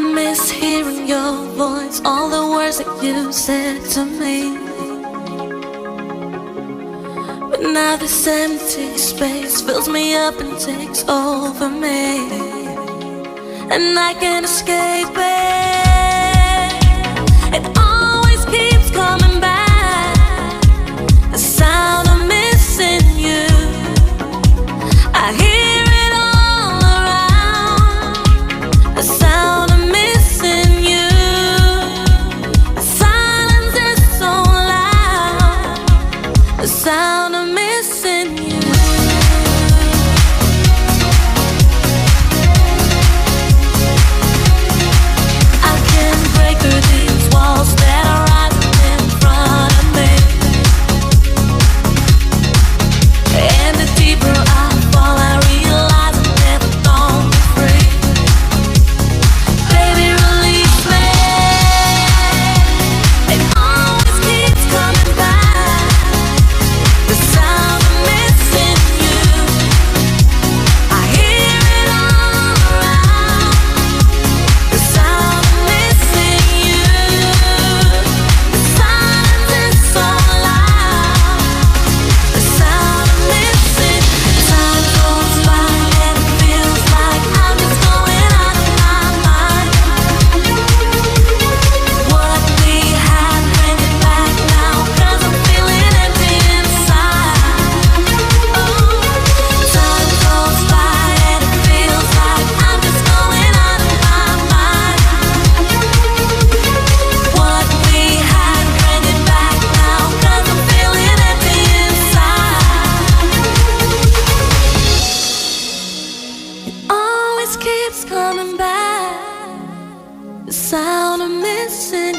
miss hearing your voice, all the words that you said to me. But now this empty space fills me up and takes over me, and I can't escape it. It always keeps coming back, the sound of missing you. I hear it all around, the sound of missing you. The silence is so loud, the sound of missing you. I can't break through these walls that are rising in front of me, and the deeper I fall, I realize I'm never gonna be free. Baby, release me. It always keeps coming back, the sound of missing you. I hear it all around, the sound of missing you. The silence is so loud, the sound of missing. Time goes by and it feels like I'm just going out of my mind. What we had, bring it back now, 'cause I'm feeling empty inside. Oh, time goes by and it feels like I'm just going out of my mind. What we had, bring it back now, 'cause I'm feeling empty inside. It always keeps coming back, the sound of missing